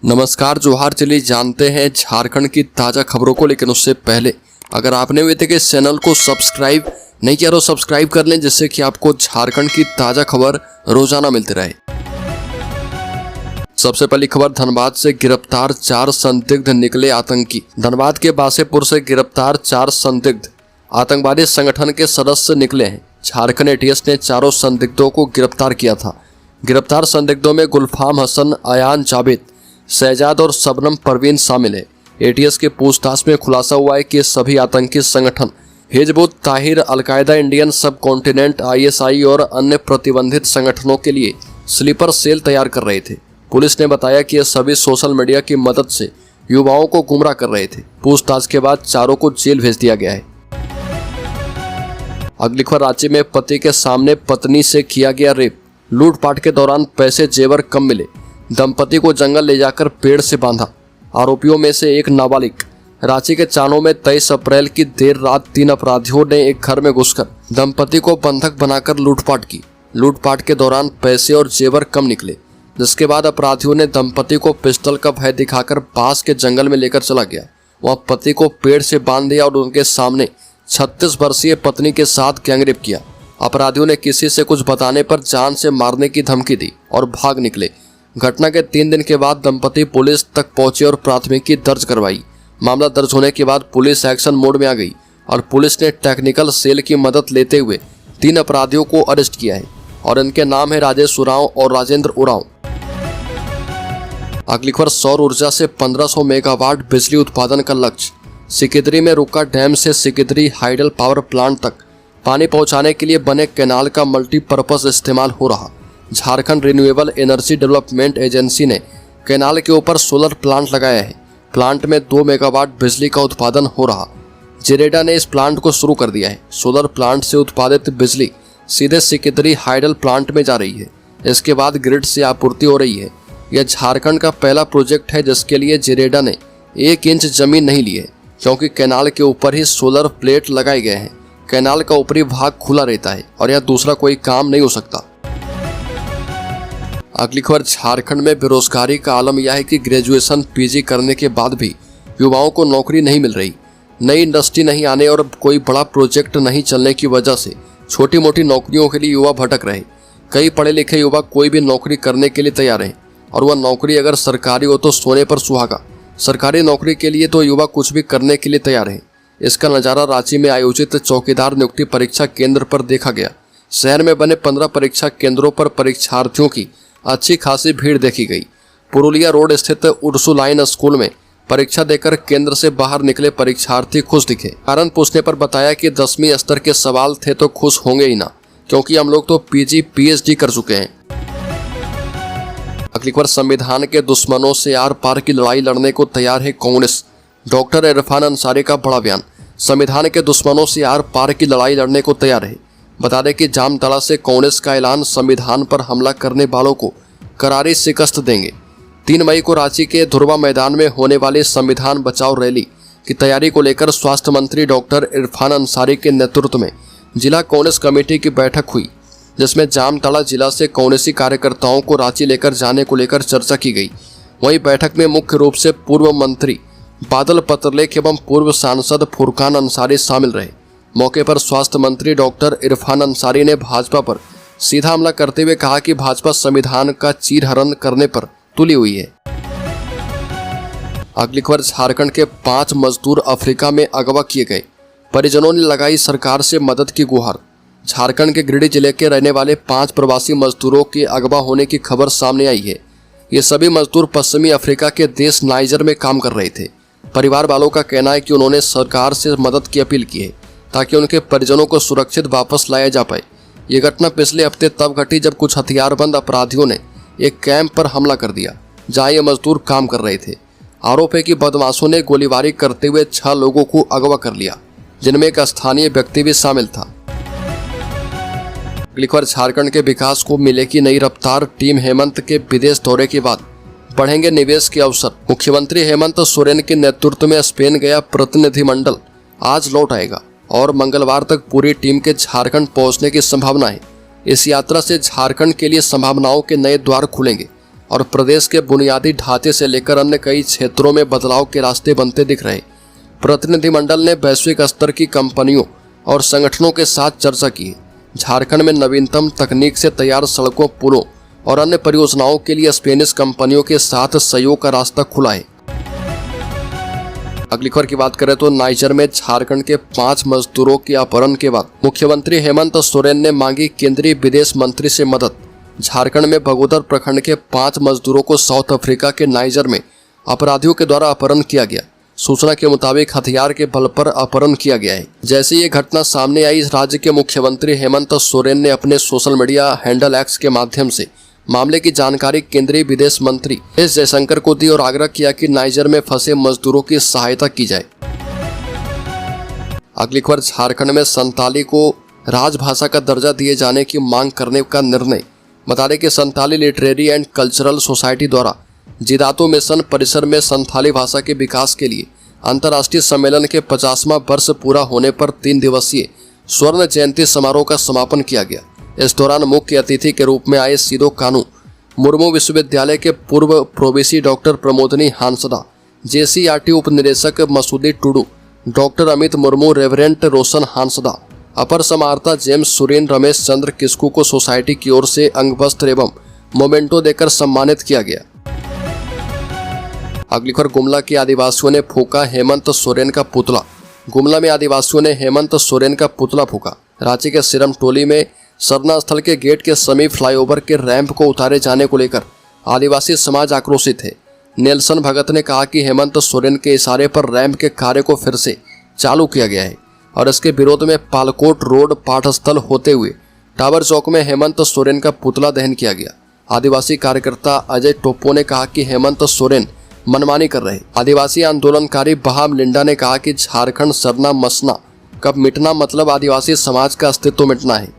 नमस्कार जोहार। चलिए जानते हैं झारखंड की ताज़ा खबरों को, लेकिन उससे पहले अगर आपने अभी तक इस चैनल को सब्सक्राइब नहीं किया तो सब्सक्राइब कर लें, जिससे कि आपको झारखंड की ताज़ा खबर रोजाना मिलती रहे। सबसे पहली खबर, धनबाद से गिरफ्तार 4 संदिग्ध निकले आतंकी। धनबाद के बासेपुर से गिरफ्तार 4 संदिग्ध आतंकवादी संगठन के सदस्य निकले हैं। झारखंड एटीएस ने चारों संदिग्धों को गिरफ्तार किया था। गिरफ्तार संदिग्धों में गुलफाम हसन, अयान जावेद, शहजाद और शबनम परवीन शामिल है। एटीएस के पूछताछ में खुलासा हुआ है कि सभी आतंकी संगठन हिजबुत ताहिर, अलकायदा, इंडियन सब कॉन्टिनेंट, आईएसआई और अन्य प्रतिबंधित संगठनों के लिए स्लीपर सेल तैयार कर रहे थे। पुलिस ने बताया कि ये सभी सोशल मीडिया की मदद से युवाओं को गुमराह कर रहे थे। पूछताछ के बाद चारों को जेल भेज दिया गया है। अगली खबर, रांची में पति के सामने पत्नी से किया गया रेप। लूटपाट के दौरान पैसे जेवर कम मिले, दंपति को जंगल ले जाकर पेड़ से बांधा। आरोपियों में से एक नाबालिग। रांची के चानो में 23 अप्रैल की देर रात 3 अपराधियों ने एक घर में घुसकर दंपति को बंधक बनाकर लूटपाट की। लूटपाट के दौरान पैसे और जेवर कम निकले, जिसके बाद अपराधियों ने दंपति को पिस्टल का भय दिखाकर पास के जंगल में लेकर चला गया। वहां पति को पेड़ से बांध दिया और उनके सामने 36 वर्षीय पत्नी के साथ गैंगरेप किया। अपराधियों ने किसी से कुछ बताने पर जान से मारने की धमकी दी और भाग निकले। घटना के 3 दिन के बाद दंपति पुलिस तक पहुंचे और प्राथमिकी दर्ज करवाई। मामला दर्ज होने के बाद पुलिस एक्शन मोड में आ गई और पुलिस ने टेक्निकल सेल की मदद लेते हुए 3 अपराधियों को अरेस्ट किया है और इनके नाम है राजेश उरांव और राजेंद्र उरांव। अगली खबर, सौर ऊर्जा से 1500 मेगावाट बिजली उत्पादन का लक्ष्य। सिकिदरी में रुका डैम से सिकिदरी हाइडल पावर प्लांट तक पानी पहुंचाने के लिए बने कैनाल का मल्टीपर्पज इस्तेमाल हो रहा। Jharkhand renewable energy development agency ने कैनाल के ऊपर सोलर प्लांट लगाया है। प्लांट में 2 मेगावाट बिजली का उत्पादन हो रहा। जेरेडा ने इस प्लांट को शुरू कर दिया है। सोलर प्लांट से उत्पादित बिजली सीधे सिकिदरी हाइडल प्लांट में जा रही है। इसके बाद ग्रिड से आपूर्ति हो रही है। यह झारखंड का पहला प्रोजेक्ट है जिसके लिए जेरेडा ने 1 इंच जमीन नहीं ली है, क्योंकि कैनाल के ऊपर ही सोलर प्लेट लगाए गए हैं। कैनाल का ऊपरी भाग खुला रहता है और यह दूसरा कोई काम नहीं हो सकता। अगली खबर, झारखंड में बेरोजगारी का आलम यह है कि ग्रेजुएशन पीजी करने के बाद भी युवाओं को नौकरी नहीं मिल रही। नई इंडस्ट्री नहीं आने और कोई बड़ा प्रोजेक्ट नहीं चलने की वजह से छोटी मोटी नौकरियों के लिए युवा भटक रहे। कई पढ़े लिखे युवा कोई भी नौकरी करने के लिए तैयार हैं और वह नौकरी अगर सरकारी हो तो सोने पर सुहागा। सरकारी नौकरी के लिए तो युवा कुछ भी करने के लिए तैयार है। इसका नज़ारा रांची में आयोजित चौकीदार नियुक्ति परीक्षा केंद्र पर देखा गया। शहर में बने 15 परीक्षा केंद्रों पर परीक्षार्थियों की अच्छी खासी भीड़ देखी गई। पुरुलिया रोड स्थित उर्सुलाइन स्कूल में परीक्षा देकर केंद्र से बाहर निकले परीक्षार्थी खुश दिखे। कारण पूछने पर बताया कि 10वीं स्तर के सवाल थे तो खुश होंगे ही ना, क्योंकि हम लोग तो पीजी पीएचडी कर चुके हैं। अगली बार, संविधान के दुश्मनों से आर पार की लड़ाई लड़ने को तैयार है कांग्रेस। डॉक्टर इरफान अंसारी का बड़ा बयान। संविधान के दुश्मनों से आर पार की लड़ाई लड़ने को तैयार है। बता दें कि जामताड़ा से कांग्रेस का ऐलान, संविधान पर हमला करने वालों को करारी शिकस्त देंगे। 3 मई को रांची के धुरवा मैदान में होने वाली संविधान बचाओ रैली की तैयारी को लेकर स्वास्थ्य मंत्री डॉक्टर इरफान अंसारी के नेतृत्व में जिला कांग्रेस कमेटी की बैठक हुई, जिसमें जामताड़ा जिला से कांग्रेसी कार्यकर्ताओं को रांची लेकर जाने को लेकर चर्चा की गई। वहीं बैठक में मुख्य रूप से पूर्व मंत्री बादल पत्रलेख एवं पूर्व सांसद फुरकान अंसारी शामिल रहे। मौके पर स्वास्थ्य मंत्री डॉक्टर इरफान अंसारी ने भाजपा पर सीधा हमला करते हुए कहा कि भाजपा संविधान का चीरहरण करने पर तुली हुई है। अगली खबर, झारखंड के 5 मजदूर अफ्रीका में अगवा किए गए। परिजनों ने लगाई सरकार से मदद की गुहार। झारखंड के गिरिडीह जिले के रहने वाले 5 प्रवासी मजदूरों के अगवा होने की खबर सामने आई है। ये सभी मजदूर पश्चिमी अफ्रीका के देश नाइजर में काम कर रहे थे। परिवार वालों का कहना है कि उन्होंने सरकार से मदद की अपील की है ताकि उनके परिजनों को सुरक्षित वापस लाया जा पाए। ये घटना पिछले हफ्ते तब घटी जब कुछ हथियारबंद अपराधियों ने एक कैंप पर हमला कर दिया जहां ये मजदूर काम कर रहे थे। आरोप है कि बदमाशों ने गोलीबारी करते हुए 6 लोगों को अगवा कर लिया, जिनमें एक स्थानीय व्यक्ति भी शामिल था। अगली खबर, झारखंड के विकास को मिलेगी नई रफ्तार। टीम हेमंत के विदेश दौरे के बाद बढ़ेंगे निवेश के अवसर। मुख्यमंत्री हेमंत सोरेन के नेतृत्व में स्पेन गया प्रतिनिधिमंडल आज लौट आएगा और मंगलवार तक पूरी टीम के झारखंड पहुंचने की संभावना है। इस यात्रा से झारखंड के लिए संभावनाओं के नए द्वार खुलेंगे और प्रदेश के बुनियादी ढांचे से लेकर अन्य कई क्षेत्रों में बदलाव के रास्ते बनते दिख रहे। प्रतिनिधिमंडल ने वैश्विक स्तर की कंपनियों और संगठनों के साथ चर्चा की। झारखंड में नवीनतम तकनीक से तैयार सड़कों, पुलों और अन्य परियोजनाओं के लिए स्पेनिश कंपनियों के साथ सहयोग का रास्ता खुला है। अगली खबर की बात करें तो नाइजर में झारखंड के 5 मजदूरों के अपहरण के बाद मुख्यमंत्री हेमंत सोरेन ने मांगी केंद्रीय विदेश मंत्री से मदद। झारखंड में बगोदर प्रखंड के 5 मजदूरों को साउथ अफ्रीका के नाइजर में अपराधियों के द्वारा अपहरण किया गया। सूचना के मुताबिक हथियार के बल पर अपहरण किया गया है। जैसे ये घटना सामने आई, राज्य के मुख्यमंत्री हेमंत सोरेन ने अपने सोशल मीडिया हैंडल एक्स के माध्यम से मामले की जानकारी केंद्रीय विदेश मंत्री एस जयशंकर को दी और आग्रह किया कि नाइजर में फंसे मजदूरों की सहायता की जाए। अगली खबर, झारखंड में संताली को राजभाषा का दर्जा दिए जाने की मांग करने का निर्णय। बता दें कि Santali literary and cultural society द्वारा जिदातो मिशन परिसर में संथाली भाषा के विकास के लिए अंतर्राष्ट्रीय सम्मेलन के 50वां वर्ष पूरा होने पर 3 दिवसीय स्वर्ण जयंती समारोह का समापन किया गया। इस दौरान मुख्य अतिथि के रूप में आए सिदो कानू मुर्मू विश्वविद्यालय के पूर्व प्रोविसी डॉक्टर प्रमोदनी हांसदा, JCRT उपनिदेशक मसूदी टुडू, डॉक्टर अमित मुर्मू, रेवरेंट रोशन हांसदा, अपर समाहर्ता जेम्स सुरेन, रमेश चंद्र किस्कू को सोसाइटी की ओर से अंगवस्त्र एवं मोमेंटो देकर सम्मानित किया गया। अगली खबर, गुमला के आदिवासियों ने फूका हेमंत सोरेन का पुतला। गुमला में आदिवासियों ने हेमंत सोरेन का पुतला फूका। रांची के सिरम टोली में सरना स्थल के गेट के समीप फ्लाईओवर के रैंप को उतारे जाने को लेकर आदिवासी समाज आक्रोशित है। नेल्सन भगत ने कहा कि हेमंत सोरेन के इशारे पर रैंप के कार्य को फिर से चालू किया गया है और इसके विरोध में पालकोट रोड पाठस्थल होते हुए टावर चौक में हेमंत सोरेन का पुतला दहन किया गया। आदिवासी कार्यकर्ता अजय टोप्पो ने कहा कि हेमंत सोरेन मनमानी कर रहे। आदिवासी आंदोलनकारी बहाम लिंडा ने कहा कि झारखंड सरना मसना कब मिटना मतलब आदिवासी समाज का अस्तित्व मिटना है।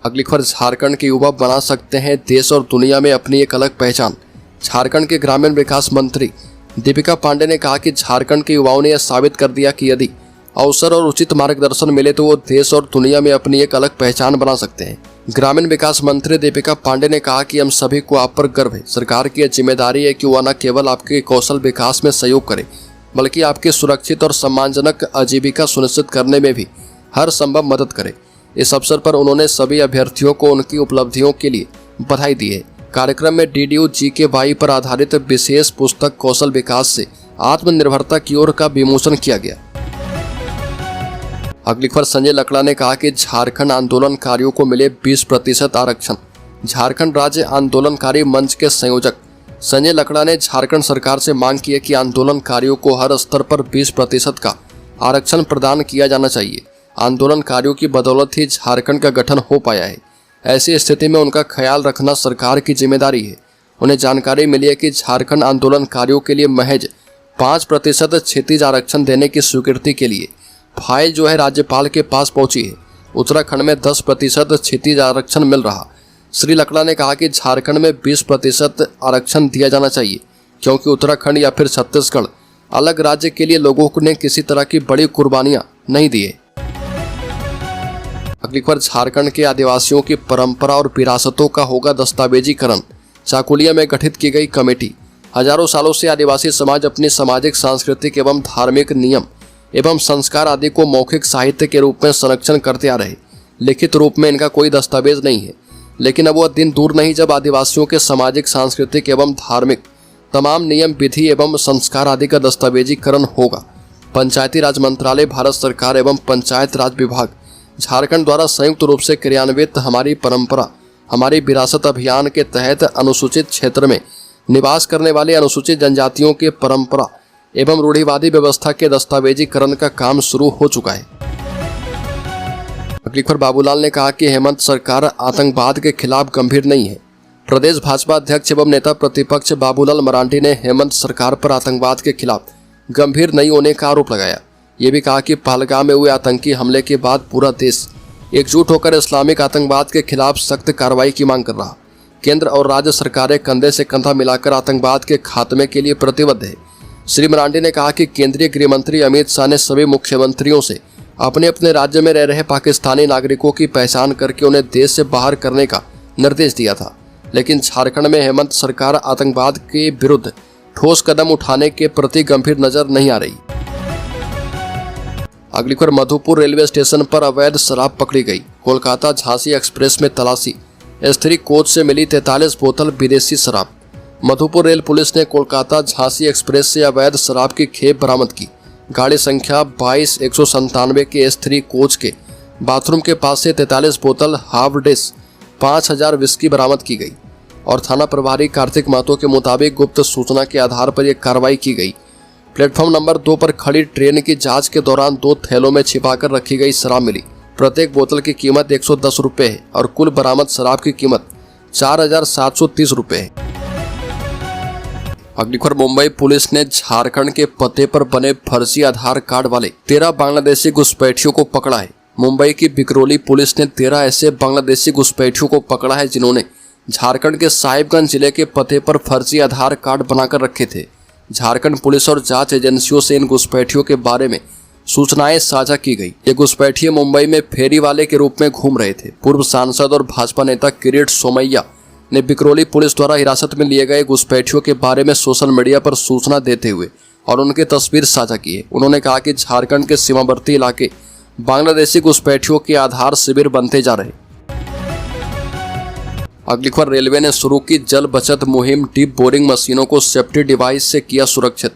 अगली खबर, झारखंड के युवा बना सकते हैं देश और दुनिया में अपनी एक अलग पहचान। झारखंड के ग्रामीण विकास मंत्री दीपिका पांडे ने कहा कि झारखंड के युवाओं ने यह साबित कर दिया कि यदि अवसर और उचित मार्गदर्शन मिले तो वो देश और दुनिया में अपनी एक अलग पहचान बना सकते हैं। ग्रामीण विकास मंत्री दीपिका पांडे ने कहा कि हम सभी को आप पर गर्व है। सरकार की यह जिम्मेदारी है कि वह न केवल आपके कौशल विकास में सहयोग करे बल्कि आपकी सुरक्षित और सम्मानजनक आजीविका सुनिश्चित करने में भी हर संभव मदद करे। इस अवसर पर उन्होंने सभी अभ्यर्थियों को उनकी उपलब्धियों के लिए बधाई दी है। कार्यक्रम में DDU GK पर आधारित विशेष पुस्तक कौशल विकास से आत्मनिर्भरता की ओर का विमोचन किया गया। अगली खबर, संजय लकड़ा ने कहा कि झारखंड आंदोलनकारियों को मिले 20% आरक्षण। झारखंड राज्य आंदोलनकारी मंच के संयोजक संजय लकड़ा ने झारखंड सरकार से मांग की है कि आंदोलनकारियों को हर स्तर पर 20% का आरक्षण प्रदान किया जाना चाहिए। आंदोलनकारियों की बदौलत ही झारखंड का गठन हो पाया है। ऐसी स्थिति में उनका ख्याल रखना सरकार की जिम्मेदारी है। उन्हें जानकारी मिली है कि झारखंड आंदोलनकारियों के लिए महज 5% क्षितिज आरक्षण देने की स्वीकृति के लिए फाइल जो है राज्यपाल के पास पहुंची है। उत्तराखंड में 10% क्षितिज आरक्षण मिल रहा। श्री लकड़ा ने कहा कि झारखंड में 20% आरक्षण दिया जाना चाहिए क्योंकि उत्तराखंड या फिर छत्तीसगढ़ अलग राज्य के लिए लोगों ने किसी तरह की बड़ी कुर्बानियां नहीं दी है। अगली खबर, झारखंड के आदिवासियों की परंपरा और विरासतों का होगा दस्तावेजीकरण। चाकुलिया में गठित की गई कमेटी। हजारों सालों से आदिवासी समाज अपनी सामाजिक, सांस्कृतिक एवं धार्मिक नियम एवं संस्कार आदि को मौखिक साहित्य के रूप में संरक्षण करते आ रहे। लिखित रूप में इनका कोई दस्तावेज नहीं है, लेकिन अब वह दिन दूर नहीं जब आदिवासियों के सामाजिक, सांस्कृतिक एवं धार्मिक तमाम नियम, विधि एवं संस्कार आदि का दस्तावेजीकरण होगा। पंचायती राज मंत्रालय, भारत सरकार एवं पंचायत राज विभाग झारखंड द्वारा संयुक्त रूप से क्रियान्वित हमारी परंपरा हमारी विरासत अभियान के तहत अनुसूचित क्षेत्र में निवास करने वाले अनुसूचित जनजातियों के परंपरा एवं रूढ़िवादी व्यवस्था के दस्तावेजीकरण का काम शुरू हो चुका है। अगली खबर, बाबूलाल ने कहा कि हेमंत सरकार आतंकवाद के खिलाफ गंभीर नहीं है। प्रदेश भाजपा अध्यक्ष एवं नेता प्रतिपक्ष बाबूलाल मरांडी ने हेमंत सरकार पर आतंकवाद के खिलाफ गंभीर नहीं होने का आरोप लगाया। ये भी कहा कि पहलगाम में हुए आतंकी हमले के बाद पूरा देश एकजुट होकर इस्लामिक आतंकवाद के खिलाफ सख्त कार्रवाई की मांग कर रहा। केंद्र और राज्य सरकारें कंधे से कंधा मिलाकर आतंकवाद के खात्मे के लिए प्रतिबद्ध है। श्री मरांडी ने कहा कि केंद्रीय गृह मंत्री अमित शाह ने सभी मुख्यमंत्रियों से अपने अपने राज्य में रह रहे पाकिस्तानी नागरिकों की पहचान करके उन्हें देश से बाहर करने का निर्देश दिया था। लेकिन झारखंड में हेमंत सरकार आतंकवाद के विरुद्ध ठोस कदम उठाने के प्रति गंभीर नजर नहीं आ रही। अगली खबर, मधुपुर रेलवे स्टेशन पर अवैध शराब पकड़ी गई। कोलकाता झांसी एक्सप्रेस में तलाशी, S3 कोच से मिली 43 बोतल विदेशी शराब। मधुपुर रेल पुलिस ने कोलकाता झांसी एक्सप्रेस से अवैध शराब की खेप बरामद की। गाड़ी संख्या 22-197 के S3 कोच के बाथरूम के पास से 43 बोतल हार्वडेस 5000 विस्की बरामद की गई और थाना प्रभारी कार्तिक महतो के मुताबिक गुप्त सूचना के आधार पर यह कार्रवाई की गई। प्लेटफॉर्म नंबर 2 पर खड़ी ट्रेन की जांच के दौरान 2 थैलों में छिपाकर रखी गई शराब मिली। प्रत्येक बोतल की कीमत 110 रुपये है और कुल बरामद शराब की कीमत 4730 रुपये है। अगली खबर, मुंबई पुलिस ने झारखंड के पते पर बने फर्जी आधार कार्ड वाले 13 बांग्लादेशी घुसपैठियों को पकड़ा है। मुंबई की बिकरोली पुलिस ने 13 ऐसे बांग्लादेशी घुसपैठियों को पकड़ा है जिन्होंने झारखंड के साहिबगंज जिले के पते पर फर्जी आधार कार्ड बनाकर रखे थे। झारखंड पुलिस और जांच एजेंसियों से इन घुसपैठियों के बारे में सूचनाएं साझा की गई। ये घुसपैठिए मुंबई में फेरी वाले के रूप में घूम रहे थे। पूर्व सांसद और भाजपा नेता किरीट सोमैया ने बिकरोली पुलिस द्वारा हिरासत में लिए गए घुसपैठियों के बारे में सोशल मीडिया पर सूचना देते हुए और उनकी तस्वीर साझा की है। उन्होंने कहा कि झारखंड के सीमावर्ती इलाके बांग्लादेशी घुसपैठियों के आधार शिविर बनते जा रहे। अगली खबर, रेलवे ने शुरू की जल बचत मुहिम, डीप बोरिंग मशीनों को सेफ्टी डिवाइस से किया सुरक्षित।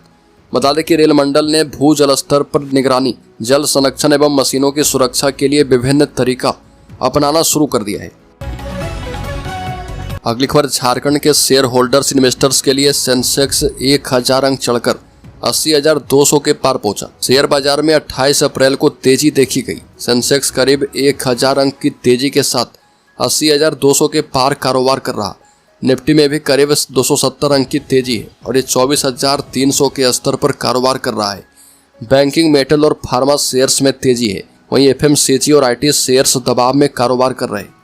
बता दें कि रेल मंडल ने भू जल स्तर पर निगरानी, जल संरक्षण एवं मशीनों की सुरक्षा के लिए विभिन्न तरीका अपनाना शुरू कर दिया है। अगली खबर, झारखंड के शेयर होल्डर्स इन्वेस्टर्स के लिए सेंसेक्स 1000 अंक चढ़कर 80,200 के पार पहुंचा। शेयर बाजार में 28 अप्रैल को तेजी देखी गई। सेंसेक्स करीब 1000 अंक की तेजी के साथ 80,200 के पार कारोबार कर रहा। निफ्टी में भी करीब 270 अंक की तेजी है और ये 24,300 के स्तर पर कारोबार कर रहा है। बैंकिंग, मेटल और फार्मा शेयर्स में तेजी है। वहीं FMCG और IT शेयर्स दबाव में कारोबार कर रहे हैं।